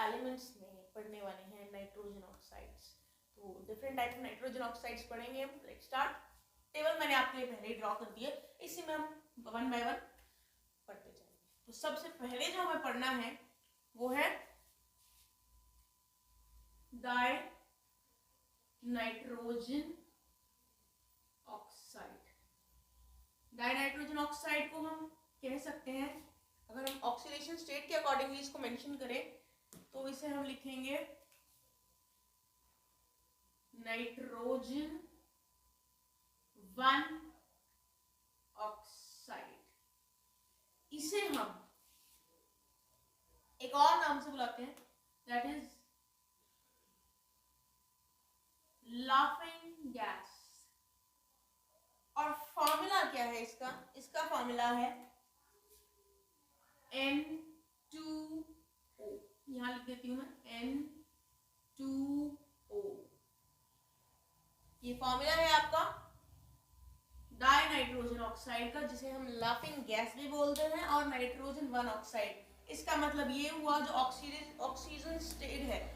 Elements में पढ़ने वाले हैं नाइट्रोजन ऑक्साइड्स। तो different type of nitrogen oxides पढ़ेंगे हम। Let's start. टेबल मैंने आपके लिए पहले ही ड्रॉ कर दिया, इसी में हम वन बाय वन पढ़ते जाएंगे। तो सबसे पहले जो हमें पढ़ना है वो है die nitrogen oxide. Die nitrogen oxide को हम कह सकते हैं, अगर हम ऑक्सीडेशन स्टेट के अकॉर्डिंगली इसको मेंशन करें तो इसे हम लिखेंगे नाइट्रोजन 1 ऑक्साइड। इसे हम एक और नाम से बुलाते हैं, दैट इज लाफिंग गैस। और फॉर्मूला क्या है इसका? इसका फॉर्मूला है N2O। यहां लिख देती हूं मैं N2O। ये फॉर्मूला है आपका डाई नाइट्रोजन ऑक्साइड का, जिसे हम लाफिंग गैस भी बोलते हैं, और नाइट्रोजन 1 ऑक्साइड। इसका मतलब ये हुआ जो ऑक्सीजन स्टेट है,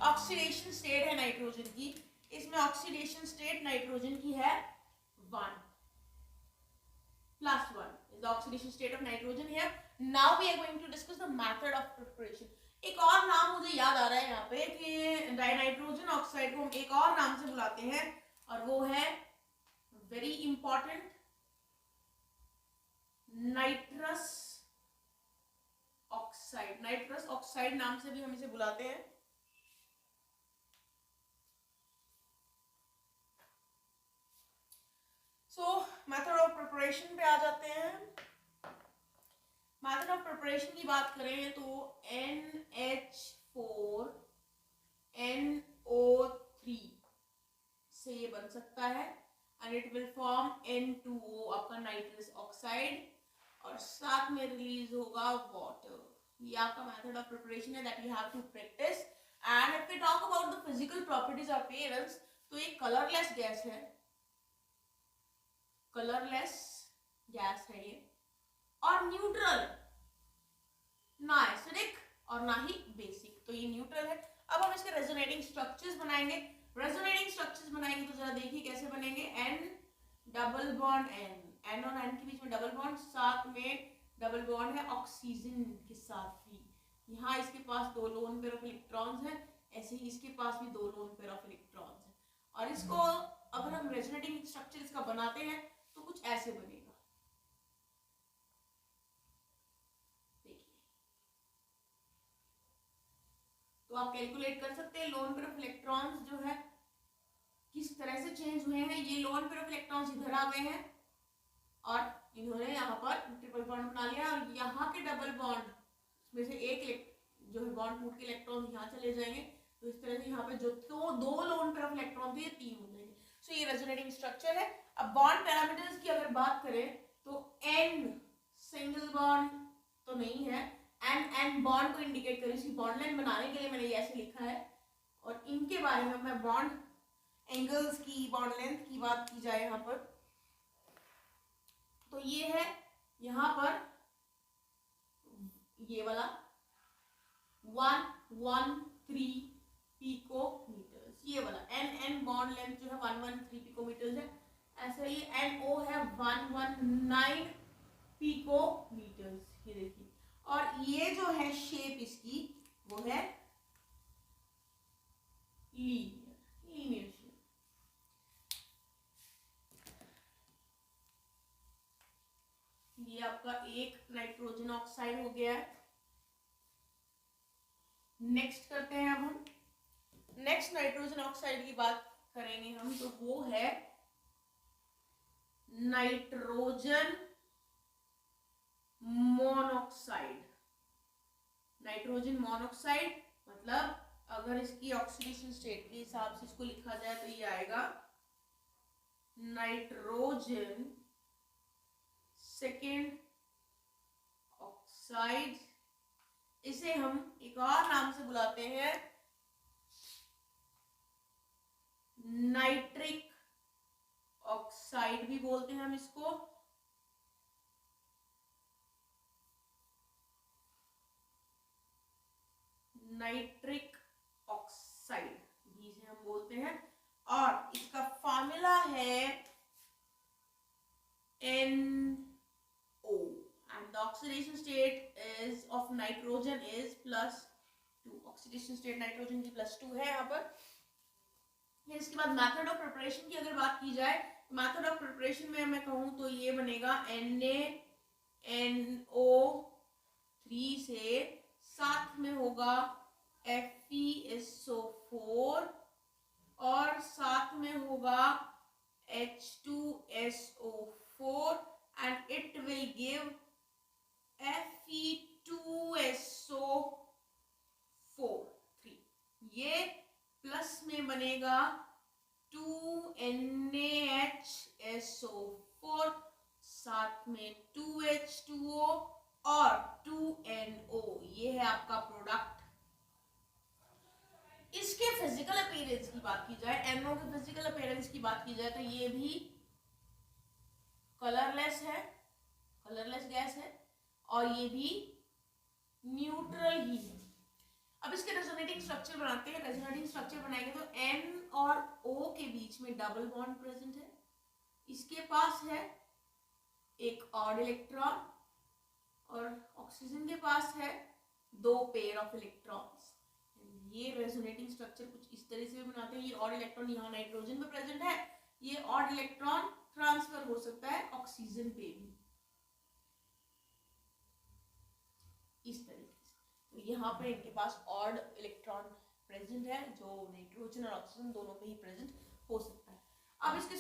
ऑक्सीडेशन स्टेट है नाइट्रोजन की, इसमें ऑक्सीडेशन स्टेट नाइट्रोजन की है 1 plus 1 is the oxidation state of nitrogen here. Now we are going to discuss the method of preparation. एक और नाम मुझे याद आ रहा है यहाँ पे कि डाइनाइट्रोजन ऑक्साइड को हम एक और नाम से बुलाते हैं, और वो है very important nitrous oxide. Nitrous oxide नाम से भी हम इसे बुलाते हैं। मेथड ऑफ प्रिपरेशन पे आ जाते हैं। मेथड ऑफ प्रिपरेशन की बात करें तो NH4NO3 से ये बन सकता है, and it will form N2O, आपका नाइट्रस ऑक्साइड, और साथ में रिलीज होगा वाटर। ये आपका मेथड ऑफ प्रिपरेशन है that you have to practice. And if we talk about the physical properties of appearance, तो ये कलरलेस गैस है, कलरलेस गैस है ये, और न्यूट्रल, ना एसिडिक और ना ही बेसिक, तो ये न्यूट्रल है। अब हम इसके रेजोनेटिंग स्ट्रक्चर्स बनाएंगे। रेजोनेटिंग स्ट्रक्चर्स बनाएंगे तो जरा देखिए कैसे बनेंगे। N डबल बॉन्ड N और N के बीच में डबल बॉन्ड, साथ में डबल बॉन्ड है ऑक्सीजन के साथ भी। यहाँ इसके पास 2 लोन पेयर ऑफ इलेक्ट्रॉन्स हैं, ऐसे ही इसके पास भी 2 लोन पेयर ऑफ इलेक्ट्रॉन्स हैं। और इसको अगर हम रेजोनेटिंग स्ट्रक्चर इसका बनाते हैं तो कुछ ऐसे बनेगा, देखिए। तो आप कैलकुलेट कर सकते हैं लोन पेयर ऑफ इलेक्ट्रॉन्स जो है किस तरह से चेंज हुए हैं। ये लोन पेयर ऑफ इलेक्ट्रॉन्स इधर आ गए हैं और इन्होंने यहाँ पर ट्रिपल बॉन्ड बना लिया, और यहाँ के डबल बॉन्ड में से एक जो है बॉन्ड टूट के इलेक्ट्रॉन यहाँ चले जाएंगे। तो इस तरह से यहाँ पे जो 2 लोन पेयर ऑफ इलेक्ट्रॉन थे ये 3 हो जाएंगे। सो ये रेजोनेटिंग स्ट्रक्चर है। अब बॉन्ड पैरामीटर्स की अगर बात करें तो N सिंगल बॉन्ड तो नहीं है, N बॉन्ड को इंडिकेट करें, इसकी बॉन्ड लाइन बनाने के लिए मैंने ये ऐसे लिखा है। और इनके बारे में मैं बॉन्ड एंगल्स की, बॉन्ड लेंथ की बात की जाए यहाँ पर, तो ये है यहाँ पर ये वाला 113 पिकोमीटर्स, ये वाला N बॉन्ड लेंथ जो है 113 पिकोमीटर्स है। ऐसे ही NO है 119 पिकोमीटर्स, ये देखिए। और ये जो है शेप इसकी वो है लीनियर शेप। ये आपका एक नाइट्रोजन ऑक्साइड हो गया है। नेक्स्ट करते हैं अब हम नेक्स्ट नाइट्रोजन ऑक्साइड की बात करेंगे हम, तो वो है नाइट्रोजन मोनोऑक्साइड। नाइट्रोजन मोनोऑक्साइड मतलब अगर इसकी ऑक्सीडेशन स्टेट के हिसाब से इसको लिखा जाए तो ये आएगा नाइट्रोजन सेकेंड ऑक्साइड। इसे हम एक और नाम से बुलाते हैं नाइट्रिक ऑक्साइड भी बोलते हैं हम इसको। नाइट्रिक ऑक्साइड भी इसे हम बोलते हैं, और इसका फॉर्मूला है NO and the oxidation state is of nitrogen is +2. Oxidation state nitrogen की +2 है यहाँ पर। फिर इसके बाद मेथड ऑफ प्रिपरेशन की अगर बात की जाए, मेथड ऑफ प्रिपरेशन में मैं कहूँ तो ये बनेगा NaNO3 से साथ में होगा FeSO4 और साथ में होगा H2SO4 and it will give Fe2SO4 ये प्लस में बनेगा 2NaHSO4 साथ में 2H2O और 2NO, ये है आपका प्रोडक्ट। इसके फिजिकल अपीयरेंस की बात की जाए, NO के फिजिकल अपीयरेंस की बात की जाए तो ये भी कलरलेस है, कलरलेस गैस है, और ये भी न्यूट्रल ही है। अब इसके रेजोनेटिंग स्ट्रक्चर बनाते हैं। रेजोनेटिंग स्ट्रक्चर बनाएंगे तो N और O के बीच में डबल बॉन्ड प्रेजेंट है, इसके पास है एक ऑड इलेक्ट्रॉन, और ऑक्सीजन के पास है 2 पेयर ऑफ इलेक्ट्रॉन्स। ये रेजोनेटिंग स्ट्रक्चर कुछ इस तरह से बनाते हैं। ये ऑड इलेक्ट्रॉन यहाँ नाइट्रोजन में प्रेजेंट है, ये ऑड इलेक्ट्रॉन ट्रांसफर हो सकता है ऑक्सीजन पे भी, इस तरीके से। तो यहाँ पे इनके पास ऑड इलेक्ट्रॉन प्रेजेंट है जो नाइट्रोजन और ऑक्सीजन दोनों पे ही प्रेजेंट हो सकता है। अब इसके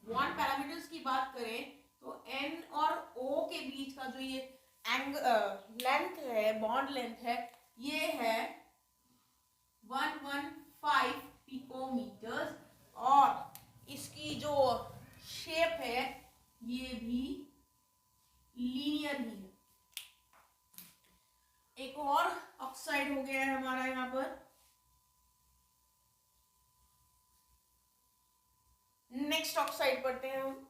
बॉन्ड पैरामीटर्स की बात करें तो N और O के बीच का जो ये लेंथ है, बॉन्ड लेंथ है, ये है 115 पिकोमीटर्स, और इसकी जो शेप है ये भी लीनियर ही है। एक और ऑक्साइड हो गया है हमारा यहाँ पर, नेक्स्ट ऑक्साइड पढ़ते हैं हम।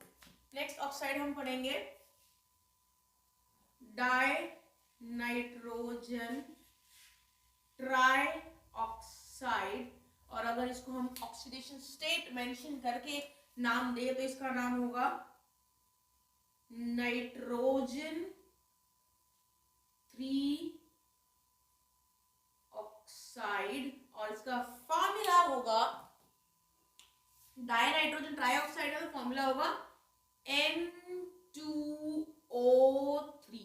नेक्स्ट ऑक्साइड हम पढ़ेंगे डाई नाइट्रोजन ट्राई ऑक्साइड, और अगर इसको हम ऑक्सीडेशन स्टेट मेंशन करके नाम दे तो इसका नाम होगा नाइट्रोजन 3 ऑक्साइड, और इसका फॉर्मूला होगा डाई नाइट्रोजन ट्राई ऑक्साइड का फॉर्मूला होगा N2O3,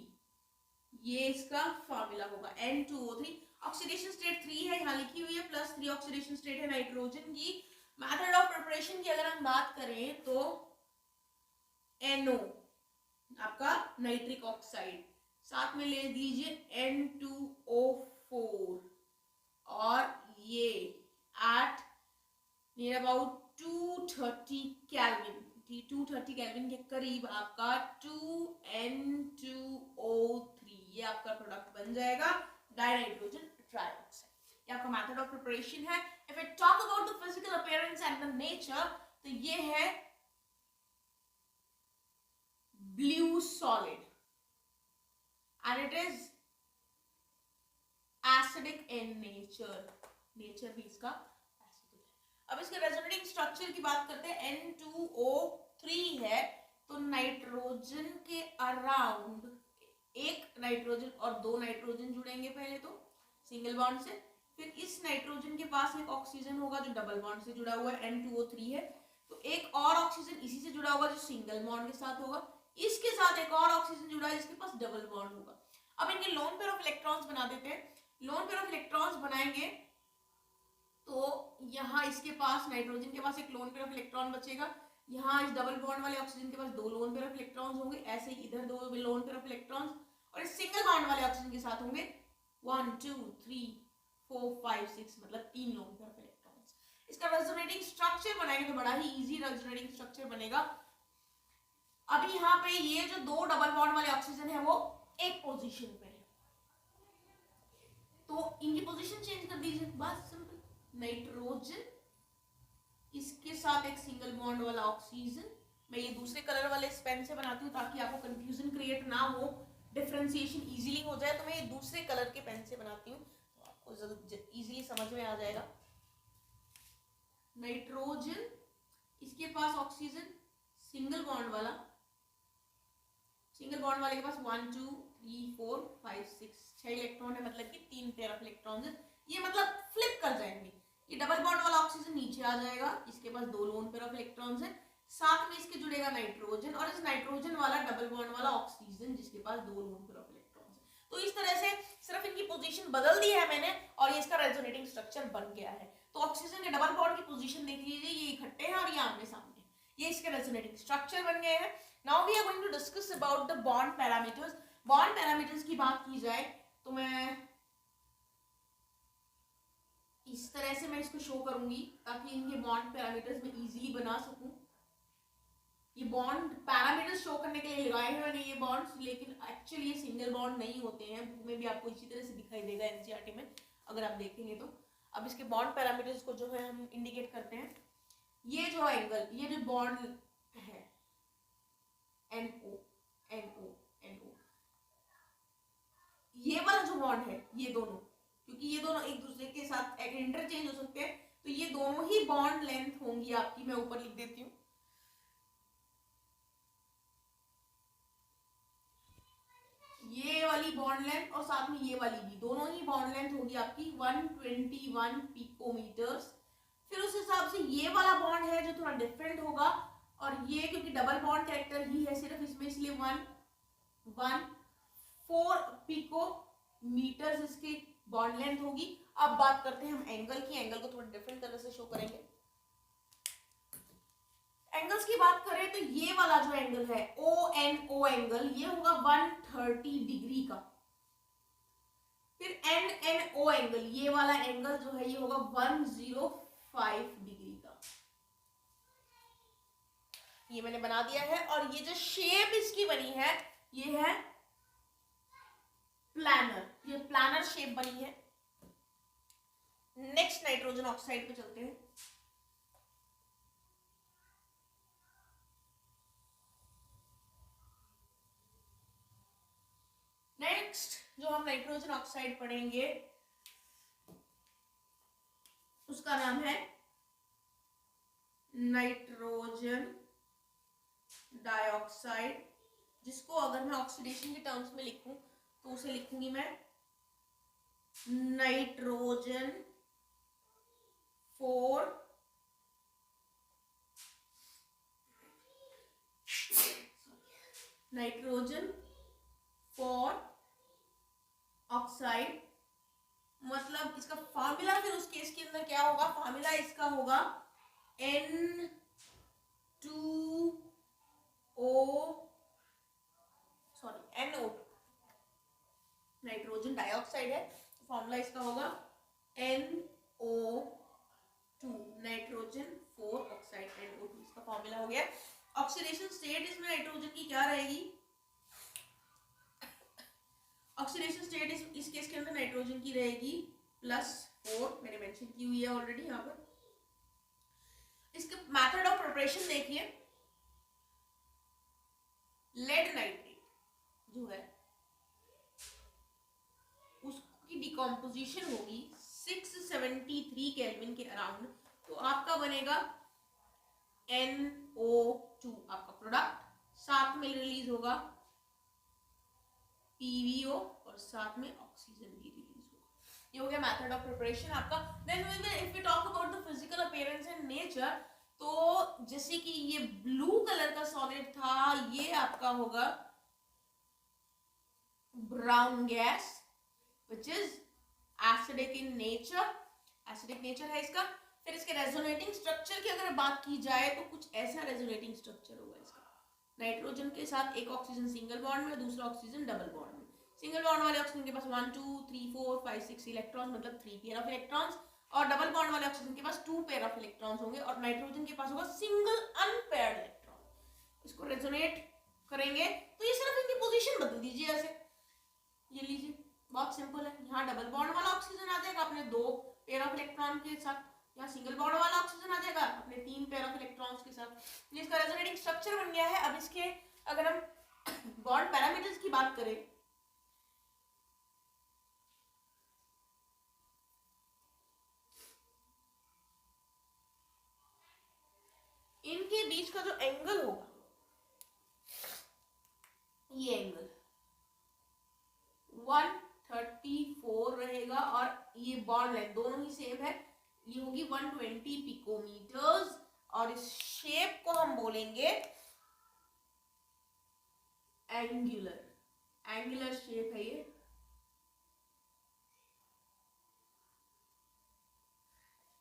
ये इसका फॉर्मूला होगा N2O3। ऑक्सीडेशन स्टेट 3 है, यहाँ लिखी हुई है, +3 ऑक्सीडेशन स्टेट है नाइट्रोजन की। मेथड ऑफ प्रिपरेशन की अगर हम बात करें तो NO आपका नाइट्रिक ऑक्साइड, साथ में ले लीजिए N2O4, और ये at near about 230 kelvin, 230 kelvin के करीब आपका 2N2O3 ये आपका प्रोडक्ट बन जाएगा डाइनाइट्रोजन ट्राइऑक्साइड। ये आपका मेथड ऑफ प्रिपरेशन है। If I talk about the physical appearance and the nature, तो ये है blue solid and it is acidic in nature, nature भी इसका एसिडिक है। अब इसके रेजोनेटिंग स्ट्रक्चर की बात करते हैं। N2O3 है तो नाइट्रोजन के अराउंड एक नाइट्रोजन और 2 नाइट्रोजन जुड़ेंगे पहले तो सिंगल बॉन्ड से, फिर इस नाइट्रोजन के पास एक ऑक्सीजन होगा जो डबल बॉन्ड से जुड़ा हुआ है, N2O3 है, तो एक और ऑक्सीजन इसी से जुड़ा होगा जो सिंगल बॉन्ड के साथ होगा, इसके साथ एक और ऑक्सीजन जुड़ा है जिसके पास डबल बॉन्ड होगा। अब इनके लोन पेयर ऑफ इलेक्ट्रॉन्स बना देते हैं। लोन पेयर ऑफ इलेक्ट्रॉन्स बनाएंगे तो यहाँ इसके पास नाइट्रोजन के पास एक लोन पेयर ऑफ इलेक्ट्रॉन बचेगा, यहाँ इस डबल बॉन्ड वाले ऑक्सीजन के पास 2 लोन पेयर ऑफ इलेक्ट्रॉन्स होंगे, ऐसे ही इधर 2 लोन पेयर ऑफ इलेक्ट्रॉन्स, और इस सिंगल बॉन्ड वाले ऑक्सीजन के साथ होंगे 1 2 3 4 5 6 मतलब 3 लोन पेयर ऑफ इलेक्ट्रॉन्स। इसका रेजोनेटिंग स्ट्रक्चर बनाएंगे तो बड़ा ही इजी रेजोनेटिंग स्ट्रक्चर बनेगा। अभी यहाँ पे ये जो 2 डबल बॉन्ड वाले ऑक्सीजन है वो एक पोजीशन पे है, तो इनकी पोजीशन चेंज कर दीजिए, बस सिंपल। नाइट्रोजन इसके साथ एक सिंगल बॉन्ड वाला ऑक्सीजन, मैं ये दूसरे कलर वाले पेन से बनाती हूँ ताकि आपको कंफ्यूजन क्रिएट ना हो, डिफरेंशिएशन इजीली हो जाए, तो मैं ये दूसरे कलर के पेन से बनाती हूँ, तो आप इजीली समझ में आ जाएगा। नाइट्रोजन, इसके पास ऑक्सीजन सिंगल बॉन्ड वाला, सिंगल बॉन्ड वाले के पास 1 2 3 4 5 6 6 इलेक्ट्रॉन है, मतलब कि 3 पेयर ऑफ इलेक्ट्रॉन्स है। ये मतलब फ्लिप कर जाएंगे, ये डबल बॉन्ड वाला ऑक्सीजन नीचे आ जाएगा, इसके पास 2 लोन पेयर ऑफ इलेक्ट्रॉन्स है, साथ में इसके जुड़ेगा नाइट्रोजन, और इस नाइट्रोजन वाला डबल बॉन्ड वाला ऑक्सीजन जिसके पास 2 लोन पेयर ऑफ इलेक्ट्रॉन्स है। तो इस तरह से सिर्फ इनकी पोजीशन बदल दी है मैंने और ये इसका रेजोनेटिंग स्ट्रक्चर बन गया है। तो ऑक्सीजन के डबल बॉन्ड की पोजीशन देख लीजिए, ये इकट्ठे हैं और ये आमने सामने, ये इसके रेजोनेटिंग स्ट्रक्चर बन गए हैं। Now we are going to discuss about the bond parameters. Bond parameters की बात की जाए तो मैं इस तरह से मैं इसको शो करूंगी ताकि इनके बॉन्ड पैरामीटर्स मैं इजीली बना सकूं। ये बॉन्ड पैरामीटर्स शो करने के लिए लगाए हैं मैंने ये बॉन्ड्स, लेकिन एक्चुअली ये सिंगल बॉन्ड नहीं होते हैं। बुक में भी आपको इसी तरह से दिखाई देगा एनसीईआरटी में अगर आप देखेंगे तो। अब इसके बॉन्ड पैरामीटर्स को जो है हम इंडिकेट करते हैं। ये जो एंगल, ये जो बॉन्ड है NO NO NO, ये वाला जो बॉन्ड है, ये दोनों, क्योंकि ये दोनों एक दूसरे के साथ इंटरचेंज हो सकते हैं, तो ये दोनों ही बॉन्ड लेंथ होंगी आपकी। मैं ऊपर लिख देती हूँ, ये वाली बॉन्ड लेंथ और साथ में ये वाली भी, दोनों ही बॉन्ड लेंथ होगी आपकी 121 पिकोमीटर्स। फिर उस हिसाब से ये वाला बॉन्ड है जो थोड़ा डिफरेंट होगा, और ये क्योंकि डबल बॉन्ड कैरेक्टर ही है सिर्फ इसमें, इसलिए 114 पिकोमीटर्स इसकी बॉन्ड लेंथ होगी। अब बात करते हैं हम एंगल की। एंगल को थोड़ा डिफरेंट तरह से शो करेंगे। एंगल्स की बात करें तो ये वाला जो एंगल है ONO एंगल, ये होगा 130 डिग्री का। फिर NNO एंगल, ये वाला एंगल जो है ये होगा 105 डिग्री का। ये मैंने बना दिया है, और ये जो शेप इसकी बनी है ये है प्लानर, ये प्लानर शेप बनी है। नेक्स्ट नाइट्रोजन ऑक्साइड पे चलते हैं। नेक्स्ट जो हम नाइट्रोजन ऑक्साइड पढ़ेंगे उसका नाम है नाइट्रोजन डाइऑक्साइड, जिसको अगर मैं ऑक्सीडेशन के टर्म्स में लिखूं तो उसे लिखूंगी मैं नाइट्रोजन 4 ऑक्साइड। मतलब इसका फॉर्मूला फिर उस केस के अंदर क्या होगा, फॉर्मूला इसका होगा NO2, नाइट्रोजन डाइऑक्साइड है, फॉर्मूला इसका होगा NO2, नाइट्रोजन 4 ऑक्साइड NO2, इसका फॉर्मूला हो गया। ऑक्सीडेशन स्टेट इसमें नाइट्रोजन की क्या रहेगी, ऑक्सीडेशन स्टेट इस केस के अंदर नाइट्रोजन की रहेगी +4, मैंने मेंशन की हुई है ऑलरेडी यहाँ पर। इसका मेथड ऑफ प्रिपरेशन देखिए। लेड नाइट्रेट जो है उसकी डिकम्पोजिशन होगी 673 केल्विन के अराउंड, तो आपका बनेगा NO2 आपका प्रोडक्ट, साथ में रिलीज होगा PVO और साथ में ऑक्सीजन भी रिलीज होगा। ये हो गया मेथड ऑफ प्रिपरेशन आपका। Then if we talk about the physical appearance and nature, तो जैसे कि ये ब्लू कलर का सॉलिड था, ये आपका होगा brown gas which is acidic in nature, acidic nature है इसका। फिर इसके रेजोनेटिंग स्ट्रक्चर की अगर बात की जाए तो कुछ ऐसा रेजोनेटिंग स्ट्रक्चर होगा इसका, नाइट्रोजन के साथ एक ऑक्सीजन सिंगल बॉन्ड में, दूसरा ऑक्सीजन डबल बॉन्ड में। सिंगल बॉन्ड वाले ऑक्सीजन के पास 1 2 3 4 5 6 इलेक्ट्रॉन, मतलब 3 पेयर ऑफ इलेक्ट्रॉन्स, और डबल बॉन्ड वाले ऑक्सीजन के पास 2 पेयर ऑफ इलेक्ट्रॉन्स होंगे, और नाइट्रोजन के पास होगा सिंगल अनपेयर्ड इलेक्ट्रॉन। इसको रेजोनेट करेंगे तो ये सिर्फ इनकी पोजीशन बदल दीजिए ऐसे, ये लीजिए, बहुत सिंपल है। यहाँ डबल बॉन्ड वाला ऑक्सीजन आ जाएगा अपने 2 पेयर ऑफ इलेक्ट्रॉन के साथ, यहाँ सिंगल बॉन्ड वाला ऑक्सीजन आ जाएगा अपने 3 पेयर ऑफ इलेक्ट्रॉन्स के साथ। इसका रेजोनेटिंग स्ट्रक्चर बन गया है। अब इसके अगर हम बॉन्ड पैरामीटर्स की बात करें इनके बीच का जो एंगल होगा, ये एंगल 134 रहेगा और ये बॉन्ड लेंथ दोनों ही सेम है, ये होगी 120 पिकोमीटर्स और इस शेप को हम बोलेंगे एंगुलर, एंगुलर शेप है ये।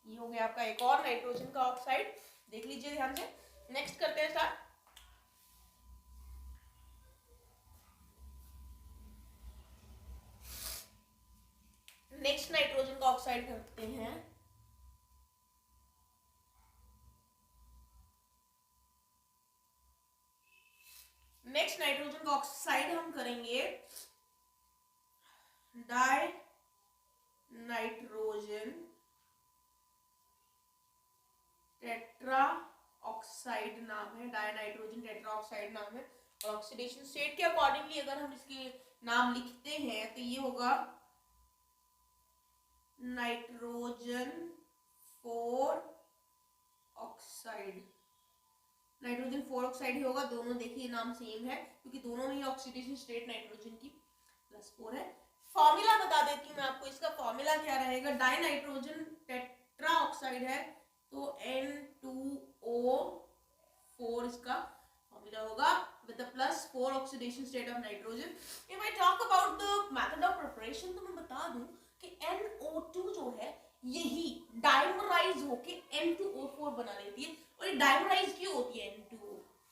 हो गया आपका एक और नाइट्रोजन का ऑक्साइड, देख लीजिए ध्यान से। नेक्स्ट करते हैं स्टार्ट। नेक्स्ट नाइट्रोजन का ऑक्साइड करते हैं। नेक्स्ट नाइट्रोजन का ऑक्साइड हम करेंगे डाई नाइट्रोजन टेट्रा ऑक्साइड नाम है, डाई नाइट्रोजन टेट्रा ऑक्साइड नाम है। और ऑक्सीडेशन स्टेट के अकॉर्डिंगली अगर हम इसके नाम लिखते हैं तो ये होगा नाइट्रोजन 4 ऑक्साइड, नाइट्रोजन 4 ऑक्साइड ही होगा। दोनों देखिए नाम सेम है क्योंकि दोनों में ही ऑक्सीडेशन स्टेट नाइट्रोजन की +4 है। फॉर्मूला बता देती हूँ मैं आपको, इसका फॉर्मूला क्या रहेगा। डाई नाइट्रोजन टेट्रा ऑक्साइड है तो N2O4 इसका फॉर्मूला होगा with the +4 oxidation state of nitrogen. If I talk about the method of preparation तो मैं बता दूं कि NO2 जो है यही डाइमराइज होके N2O4 बना लेती है। और ये डाइमराइज क्यों होती है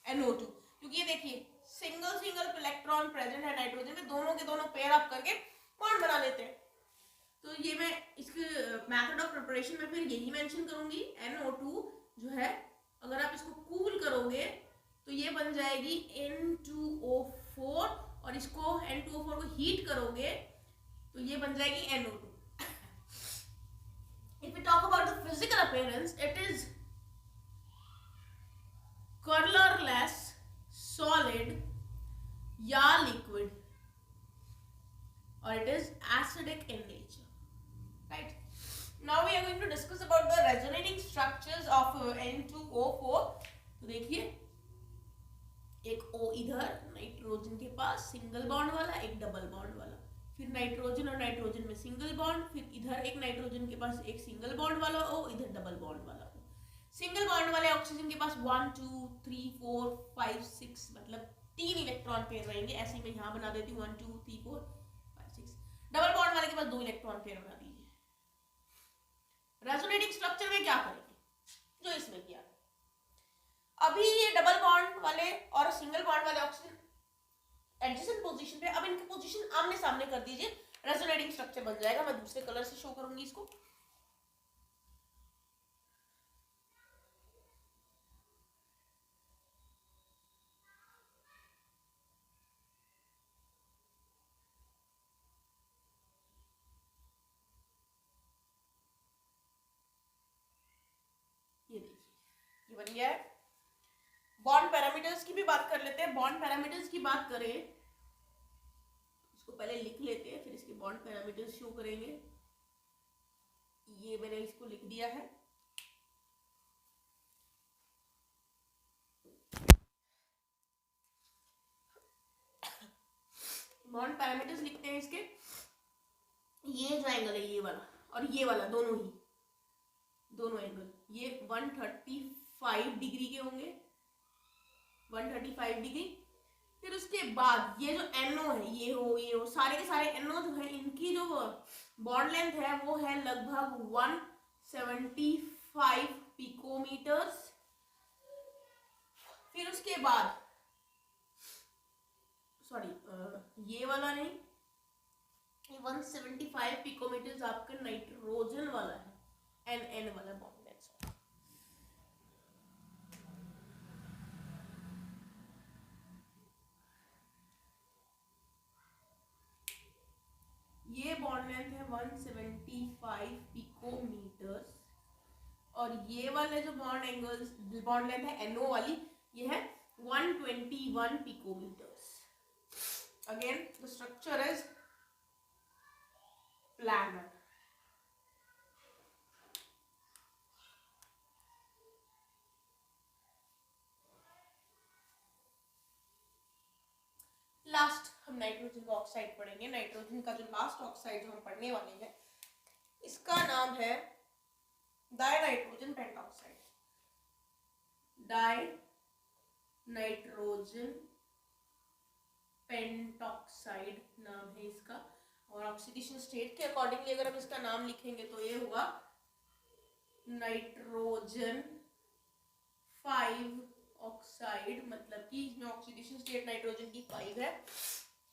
NO2? क्योंकि ये देखिए सिंगल सिंगल इलेक्ट्रॉन प्रेजेंट है नाइट्रोजन में, दोनों के दोनों पेयर अप करके बॉन्ड बना लेते हैं। तो ये मैं इसके मेथड ऑफ प्रिपरेशन में फिर यही मेंशन करूंगी। NO2 जो है अगर आप इसको कूल करोगे तो ये बन जाएगी N2O4 और इसको N2O4 को हीट करोगे तो ये बन जाएगी NO2। If we talk about the physical appearance, it is colorless, solid या liquid, or it is acidic in nature. Right? Now we are going to discuss about the resonating structures of N2O4. तो देखिए एक O इधर nitrogen के पास single bond वाला, एक double bond वाला, फिर नाइट्रोजन और नाइट्रोजन में सिंगल बॉन्ड, फिर इधर एक नाइट्रोजन के पास एक सिंगल बॉन्ड वाला O, इधर डबल बॉन्ड वाला O। सिंगल बॉन्ड वाले ऑक्सीजन के पास 1 2 3 4 5 6 मतलब 3 इलेक्ट्रॉन पेयर रहेंगे। ऐसे ही मैं यहाँ बना देती हूँ 1 2 3 4 5 6। डबल बॉन्ड वाले के पास 2 इलेक्ट्रॉन पेयर बना दीजिए। रेजोनेटिंग स्ट्रक्चर में क्या करेंगे जो इसमें किया। अभी ये डबल बॉन्ड वाले और सिंगल बॉन्ड वाले ऑक्सीजन एडजेसेंट पोजीशन पे, अब इनकी पोजीशन आमने सामने कर दीजिए, रेजोनेटिंग स्ट्रक्चर बन जाएगा। मैं दूसरे कलर से शो करूंगी इसको। ये देखिए ये बन गया है। बॉन्ड पैरामीटर्स की भी बात कर लेते हैं। बॉन्ड पैरामीटर्स की बात करें, इसको पहले लिख लेते हैं फिर इसके बॉन्ड पैरामीटर्स शो करेंगे। ये मैंने इसको लिख दिया है। बॉन्ड पैरामीटर्स लिखते हैं इसके। ये जो एंगल है ये वाला और ये वाला दोनों एंगल ये 135 डिग्री के होंगे, 135 डिग्री। फिर उसके बाद ये जो NO है ये हो सारे के सारे NO जो है इनकी जो बॉन्ड लेंथ है वो है लगभग 175 पिकोमीटर्स। फिर उसके बाद ये वाला नहीं, ये 175 पिकोमीटर्स आपका नाइट्रोजन वाला है, NN वाला बॉन्ड लेंथ। ये बॉन्ड लेंथ है 175 पिकोमीटर्स और ये वाले जो बॉन्ड लेंथ है NO वाली ये है 121 picometres. Again the structure is planar. Last हम नाइट्रोजन का ऑक्साइड पढ़ेंगे। नाइट्रोजन का जो लास्ट ऑक्साइड जो हम पढ़ने वाले हैं इसका नाम है die nitrogen pentoxide. Die nitrogen pentoxide नाम है इसका। और ऑक्सीडेशन स्टेट के अकॉर्डिंगली अगर हम इसका नाम लिखेंगे तो ये होगा नाइट्रोजन 5 ऑक्साइड, मतलब कि इसमें ऑक्सीडेशन स्टेट नाइट्रोजन की 5 है।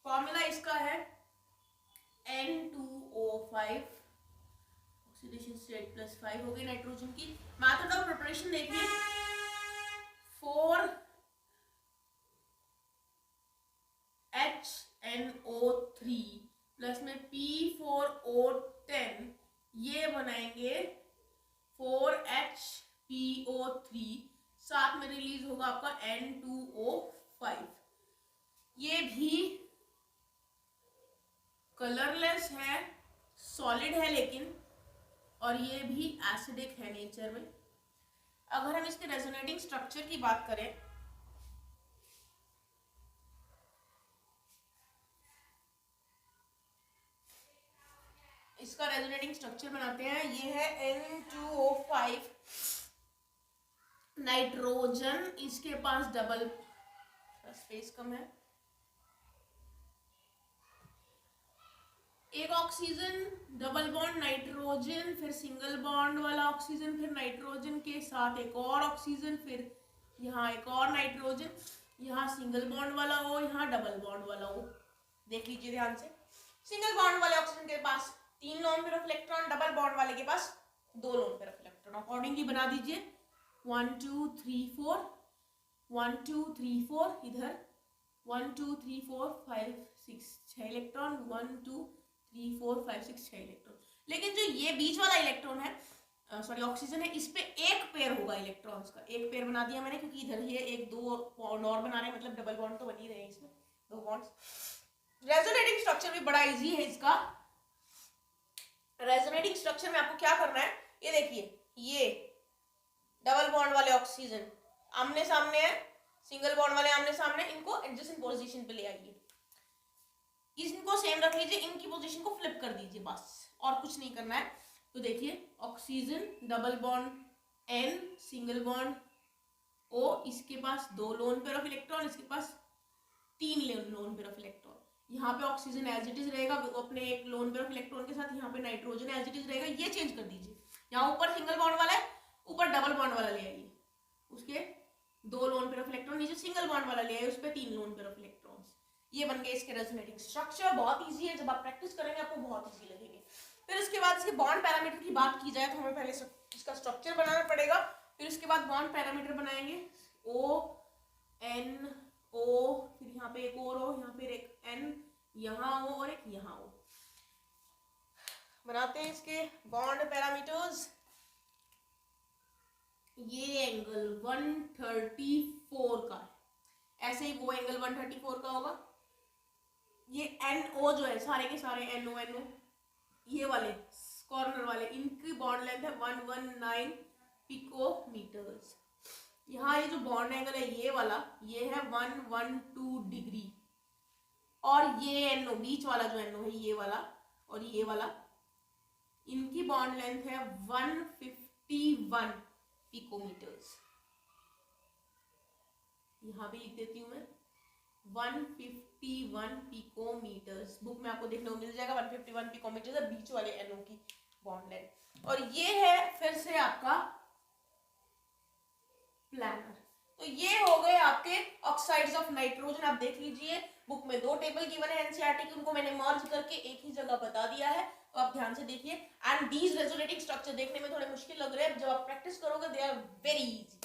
फॉर्मूला इसका है N2O5, ऑक्सीडेशन स्टेट प्लस 5 हो गई नाइट्रोजन की। मेथड ऑफ प्रिपरेशन देखिए, 4HNO3 प्लस में P4O10, ये बनाएंगे 4HPO3, साथ में रिलीज होगा आपका N2O5। ये भी कलरलेस है, सॉलिड है लेकिन, और ये भी एसिडिक है नेचर में। अगर हम इसके रेजोनेटिंग स्ट्रक्चर की बात करें, इसका रेजोनेटिंग स्ट्रक्चर बनाते हैं। ये है N2O5 नाइट्रोजन, इसके पास डबल, स्पेस कम है, एक ऑक्सीजन, डबल बॉन्ड नाइट्रोजन, फिर सिंगल बॉन्ड वाला ऑक्सीजन, फिर नाइट्रोजन के साथ एक और ऑक्सीजन, फिर यहाँ एक और नाइट्रोजन, यहाँ सिंगल बॉन्ड वाला हो, यहाँ डबल बॉन्ड वाला हो। देख लीजिए ध्यान से, सिंगल बॉन्ड वाले ऑक्सीजन के पास 3 lone pair of electron, double bond वाले के पास 2 lone pair of electron. Accordingly बना दीजिए 1 2 3 4, 1 2 3 4, इधर 1 2 3 4 5 6 6 इलेक्ट्रॉन, 1 2 3 4 5 6 6 इलेक्ट्रॉन। लेकिन जो ये बीच वाला इलेक्ट्रॉन है, सॉरी ऑक्सीजन है, इस पे एक पेयर होगा इलेक्ट्रॉन्स का। एक पेयर बना दिया मैंने, क्योंकि इधर ये एक 2 बॉन्ड और बना रहे हैं, मतलब डबल बॉन्ड तो बन ही रहे हैं इसमें, 2 बॉन्ड्स। रेजोनेटिंग स्ट्रक्चर भी बड़ा इजी है इसका। रेजोनेटिंग स्ट्रक्चर में आपको क्या करना है, ये देखिए, ये डबल बॉन्ड वाले ऑक्सीजन आमने सामने है, सिंगल बॉन्ड वाले आमने सामने, इनको एडजेसेंट पोजीशन पे ले आइए, इनको सेम रख लीजिए, इनकी पोजीशन को फ्लिप कर दीजिए, बस और कुछ नहीं करना है। तो देखिए oxygen, double bond N, single bond O, इसके पास 2 लोन पेयर ऑफ इलेक्ट्रॉन, इसके पास 3 लोन पेयर ऑफ इलेक्ट्रॉन। यहाँ पे ऑक्सीजन एज इट इज रहेगा अपने एक लोन पेयर ऑफ इलेक्ट्रॉन के साथ, यहाँ पे नाइट्रोजन एज इट इज रहेगा। ये चेंज कर दीजिए, यहाँ ऊपर सिंगल बॉन्ड वाला है, ऊपर डबल बॉन्ड वाला ले आइए, उसके 2 लोन पेयर ऑफ इलेक्ट्रॉन, नीचे सिंगल बॉन्ड वाला ले आइए, उस पर 3 लोन पेयर ऑफ इलेक्ट्रॉन्स। ये बन गए इसके रेजोनेटिंग स्ट्रक्चर। बहुत इजी है, जब आप प्रैक्टिस करेंगे आपको बहुत इजी लगेंगे। फिर उसके बाद इसके बॉन्ड पैरामीटर की बात की जाए तो हमें पहले इसका स्ट्रक्चर बनाना पड़ेगा, फिर उसके बाद बॉन्ड पैरामीटर बनाएंगे, O N O, फिर यहाँ पे एक और O, यहाँ पे एक N, यहाँ O और एक यहाँ O। बनाते हैं इसके बॉन्ड पैरामीटर्स। ये एंगल 134 का है, ऐसे ही वो एंगल 134 का होगा। ये NO जो है, सारे के सारे NO, ये वाले कॉर्नर वाले, इनकी बॉन्ड लेंथ है 119 पिकोमीटर्स। यहाँ ये जो बॉन्ड एंगल है ये वाला, ये है 112 डिग्री, और ये NO बीच वाला जो NO है ये वाला और ये वाला, इनकी बॉन्ड लेंथ है 151 पिकोमीटर्स। यहाँ भी लिख देती हूँ मैं 151 पिकोमीटर्स। बुक में आपको देखने को मिल जाएगा 151 पिकोमीटर्स है बीच वाले NO की बॉन्ड लेंथ। और ये है फिर से आपका प्लानर। तो ये हो गए आपके ऑक्साइड्स ऑफ नाइट्रोजन। आप देख लीजिए बुक में 2 टेबल गिवन है एनसीईआरटी की, उनको मैंने मर्ज करके एक ही जगह बता दिया है, तो आप ध्यान से देखिए। एंड दीज रेजोनेटिंग स्ट्रक्चर देखने में थोड़े मुश्किल लग रहे हैं, जब आप प्रैक्टिस करोगे दे आर वेरी इजी।